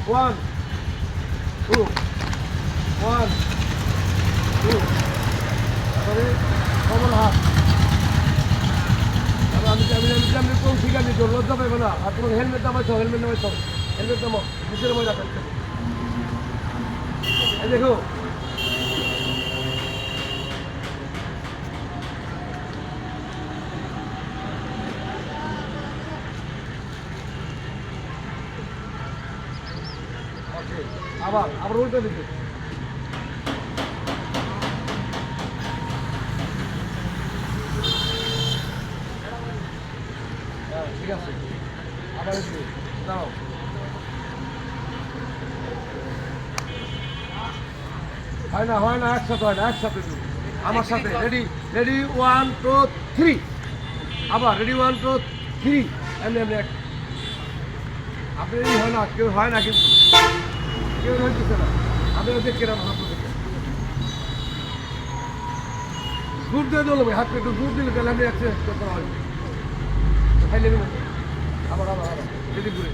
1 2 1 2 তারপরে কমল হাত আমি কোন ঠিক আছে তোর লজ্জা পাইবো না আর তোমার হেলমেট নামাইছ হেলমেট নামো নিচের মধ্যে রাখেন এই দেখো আবার উল্টে দিতে হ্যাঁ ঠিক আছে আবার দাও হয় না একসাথে হয় না একসাথে আমার সাথে রেডি 1 2 3 আবার রেডি 1 2 3 এমনি আপনি কেউ হয় না কিন্তু কেউ হইতেছে না আমি দেখে না হাত থেকে জোর দিয়ে দিল হাতটা একটু জোর দিলে তাহলে আমি অ্যাক্সিডেন্ট করা হয় খাইলে আবার যদি ঘুরে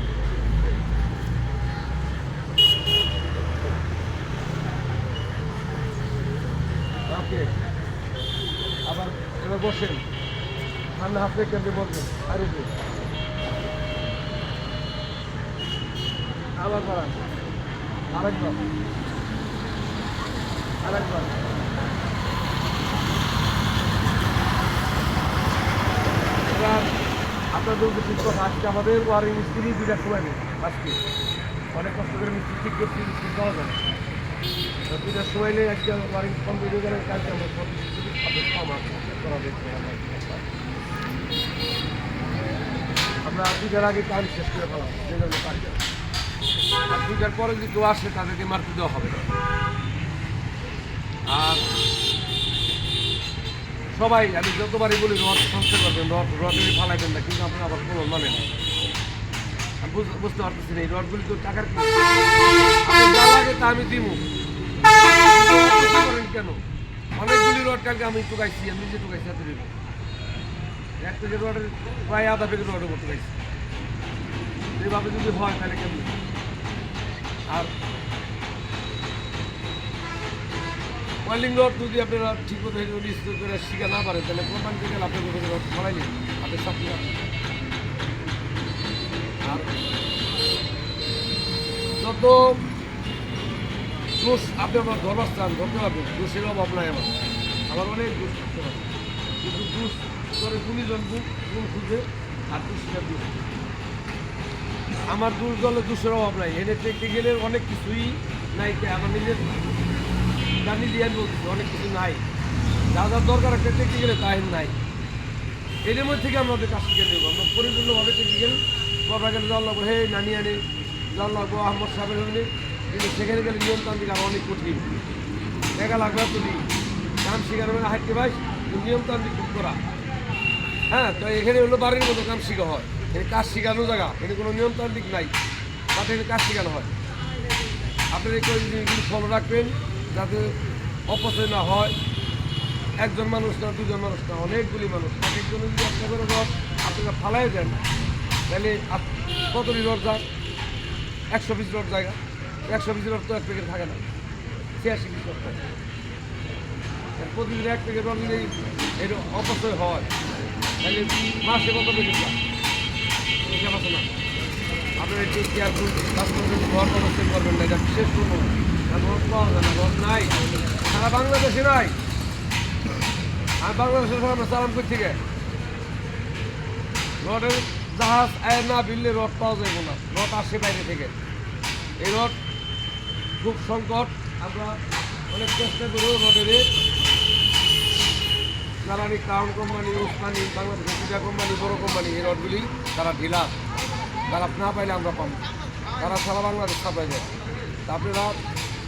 ওকে আবার এবার বসেন ঠান্ডা হাত থেকে কেন্দ্রে বসবেন আবার বাড়ান আরেকবার এবার আপনাদের উদ্দেশ্য কথা আজকে আমাদের ওয়ারিং মিস্ত্রি 2টার সময় নেই আজকে অনেক কষ্ট করে মিস্ত্রি ঠিক করছি মিস্ত্রি পাওয়া যায় 2টার সময় নেই আজকে ওয়ারিং কমপ্লিট হয়ে গেলে কাজকে আমরা সব আমরা 2টার আগে কাজ শেষ করে ফেলাম সেই জন্য কাজ আর 2টার পরে যদি কেউ আসে তাদেরকে মারতে দেওয়া হবে না আর সবাই আমি যতবারই বলি রড সংস্থা করবেন রডে ফালাইবেন না কিন্তু আপনারা আবার কোনো মানেন আমি বুঝতে পারতেছি না এই রডগুলি তো টাকার কি যা লাগে তা আমি দিব করেন কেন অনেকগুলি রড কালকে আমি টুকাইছি আমি নিজে টুকাইছি হাতে দিব 1 প্যাকেট রডের প্রায় আধা প্যাকেট রডের মতো টুকাইছি এইভাবে যদি হয় তাহলে কেমন আর ওয়েল্ডিং রড যদি আপনারা ঠিক মতো করে শিখা না পারেন তাহলে কোম্পানি থেকে আপনার রড ছড়াই নিন আপনার চাকরি আর যত দোষ আপনি আমার ধর্মস্থান ধরতে পারবেন দোষের অভাব নাই আমার অনেক দোষ থাকতে পারে কিন্তু দোষ করে 2 জন গুণ খুঁজে আর দোষটা দোষ আমার দোষ দলে দোষের অভাব নাই এনে দেখতে গেলে অনেক কিছুই নাই আমার নিজের জানি দিয়ে বলছি অনেক কিছু নাই যা দরকার একটা টেকনিক্যালে তাই নাই এদের মধ্যে থেকে আমাদের কাজ শিখে নেব আমরা পরিপূর্ণভাবে টেকনিক্যাল করা গেলে জল লাগবো হে নানি আনে জল লাগবো আহমদ সাহেবের হলে কিন্তু সেখানে গেলে নিয়মতান্ত্রিক আর অনেক কঠিন টাকা লাগবে তুমি কাম শিখার মানে হাঁটতে পাই নিয়মতান্ত্রিক করা হ্যাঁ তো এখানে হলো বাড়ির মতো কাম শেখা হয় এখানে কাজ শেখানো জায়গা এখানে কোনো নিয়মতান্ত্রিক নাই তাতে এখানে কাজ শেখানো হয় আপনারা এগুলি ফলো রাখবেন যাতে অপচয় না হয় একজন মানুষ না 2 জন মানুষ না অনেকগুলি মানুষ একজন যদি একটা করে রড আপনারা ফালাই দেন তাহলে কতটি রড যান 100 পিস রড জায়গা 100 পিস রড তো 1 প্যাকেট থাকে না 86 পিস রড থাকে প্রতিদিন 1 প্যাকেট রড যদি এর অপচয় হয় তাহলে মাসে কত প্যাকেট যায় হিসাব আছে না আপনারা একটু কেয়ারফুল ঘর অবস্থান করবেন না এটা বিশেষ কোনো রড পাওয়া যায় না রড নাই সারা বাংলাদেশে নাই আর বাংলাদেশের সব আমরা চালান করছি গে রডের জাহাজ আয় না বিললে রড পাওয়া যাবে না রড আসে বাইরে থেকে এই রড খুব সংকট আমরা অনেক চেষ্টা করেও রডের জ্বালানি ক্রাউন কোম্পানি উসমানি বাংলাদেশের পূজা কোম্পানি বড় কোম্পানি এই রডগুলি তারা ঢিলা তারা না পাইলে আমরা পাবো তারা সারা বাংলাদেশ ছাপাই যায় তা আপনারা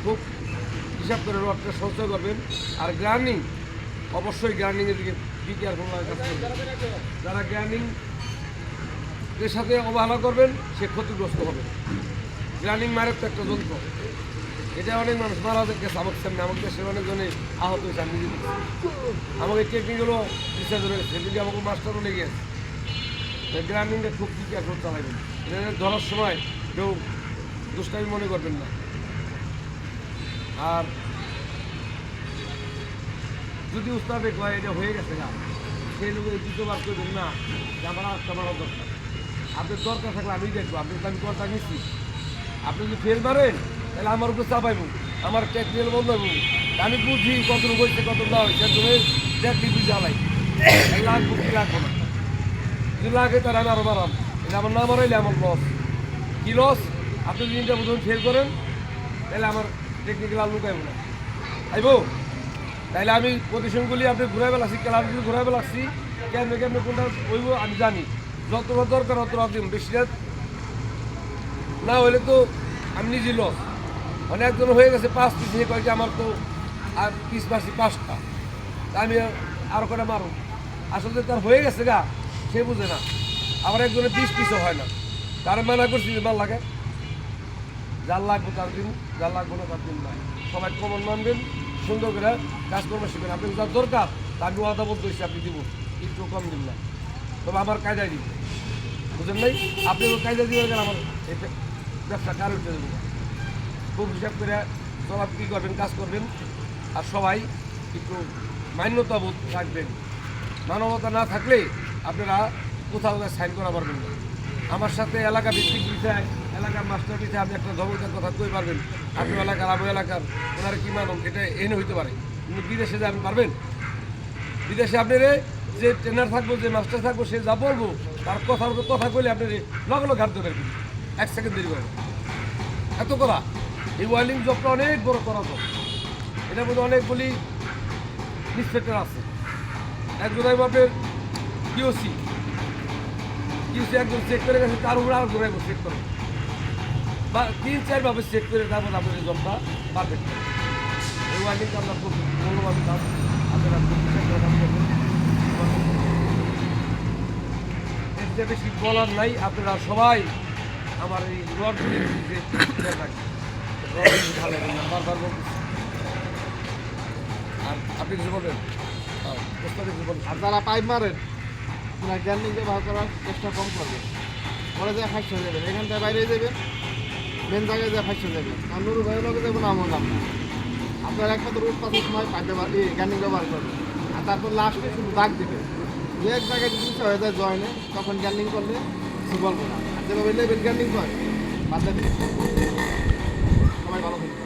খুব হিসাব করে রডটা সঞ্চয় করবেন আর গ্রাইন্ডিং অবশ্যই গ্রাইন্ডিংয়ের দিকে কেয়ারফুল কাজ করবেন যারা গ্রাইন্ডিং এর সাথে অবহেলা করবেন সে ক্ষতিগ্রস্ত হবে গ্রাইন্ডিং মারের তো একটা যন্ত্র এটা অনেক মানুষ মারা গেছে আমার সামনে আমাকে দেশের অনেকজনে আহত হয়েছে আমি নিজে আমাকে টেকনিকগুলো রিসার্চ হয়ে গেছে সেদিকে আমাকে মাস্টারও লেগে গেছে গ্রাইন্ডিংটা খুব কেয়ারফুল চালাইবেন এটা ধরার সময় কেউ দুষ্টামি মনে করবেন না। আর যদি উস্তাদে কয় এটা হয়ে গেছে না, সেই লোক দ্বিতীয়বার করবেন না যে আমার আরেকটা মারা দরকার। আপনার দরকার থাকলে আমি দেখবো, আপনার আমি কলটা নিচ্ছি। আপনি যদি ফেল মারেন তাহলে আমার উপর চাপাইব, আমার টেকনিক্যাল বন্ধ হইব। আমি বুঝি কত হয়েছে কত না হয়েছে, দেখি বুঝে আলাই লাগবো কি লাগবো না। যদি লাগে তাহলে আমি আরো মারাম, এটা আমার না মারাইলে আমার লস। কি লস? আপনি যদি ইন্টারভিউ যখন ফেল করেন তাহলে আমার টেকনিক্যাল আর লুকাইব না, আইব। তাইলে আমি পজিশনগুলি আপনি ঘুরাই বেলাচ্ছি, ক্লাবগুলি ঘুরাই বেলাচ্ছি, কেমনে কেমনে কোনটা হইব আমি জানি। যতটা দরকার অতটা দিন, বেশি রাত না হইলে তো আমি নিজে লস। মানে একজন হয়ে গেছে 5 পিস, হয়ে কয়েছে আমার তো আর পিস পাচ্ছি 5টা, আমি আরও করে মারুন। আসলে তার হয়ে গেছে গা, সে বুঝে না। আবার একজনের 20 পিসও হয় না, তার মানা করছি যে মাল লাগে, যার লাগবো তার দিন, যার লাগবো না তার দিন না। সবাই কমন মানবেন, সুন্দর করে কাজকর্ম শিখবেন। আপনি যার দরকার তা আমি ওয়াদা বলতে হয়েছি আপনি দিব, একটু কম দিন না, তবে আমার কায়দায় দিব, বুঝলেন নাই? আপনি কায়দা দিয়ে গেলে আমার এই ব্যবসা কার উঠে দেবো না। খুব হিসাব করে চলাপ কী করবেন, কাজ করবেন। আর সবাই একটু মান্যতাবোধ রাখবেন। মানবতা না থাকলে আপনারা কোথাও সাইন করা পারবেন না। আমার সাথে এলাকা ভিত্তিক বিষয়, এলাকার মাস্টার বিষয়ে আপনি একটা ধমকের কথা কই পারবেন, আপনি এলাকার আমি এলাকার ওনারা কী মানব, এটা এনে হইতে পারে। কিন্তু বিদেশে যে আপনি পারবেন? বিদেশে আপনার যে ট্রেনার থাকবো, যে মাস্টার থাকবো, সে যা বলবো তার কথার উপর কথা বলে আপনার লগে লগে ঘাট ধরে 1 সেকেন্ড দেরি করে এত করা। এই ওয়েল্ডিং জবটা অনেক বড় করা জব, এটার মধ্যে অনেকগুলি ইন্সপেক্টর আছে। একজন আপনার কিউসি একজন চেক করে গেছে, তার উপরে আর ঘুরে চেক করে বা 3-4 ভাবে চেক করে তারপর আপনার এই জবটা পারফেক্ট। এই ওয়েল্ডিংটা আমরা খুব মূল্যবান কাজ, আপনারা এর চেয়ে বেশি বলার নাই। আপনারা সবাই আমার এই রডগুলি ভালো বারবার বলতেছি। আর আপনি কিছু বলবেন? আর যারা পাইপ মারেন আপনার গ্যান্ডিং ব্যবহার করার চেষ্টা কম করবেন। পরে যায় ফাঁস হয়ে যাবেন, এখান থেকে বাইরে যাবেন, মেন জায়গায় যায় ফাঁস হয়ে যাবেন। আর নুরু ভাইয়ের লগে যাবেন আমার নাম না। আপনার একমাত্র রোড পাশের সময় পাইপ ব্যবহার গ্যান্ডিং ব্যবহার করবেন। আর তারপর লাস্টে শুধু দাগ দেবেন। দু এক জায়গায় যদি ইচ্ছা হয়ে যায় জয়েনে, তখন গ্যান্ডিং করলে কিছু বলবো না। আর যেভাবে লেবেল গ্যান্ডিং করে বাদ দেবেন। সবাই ভালো থাকবে।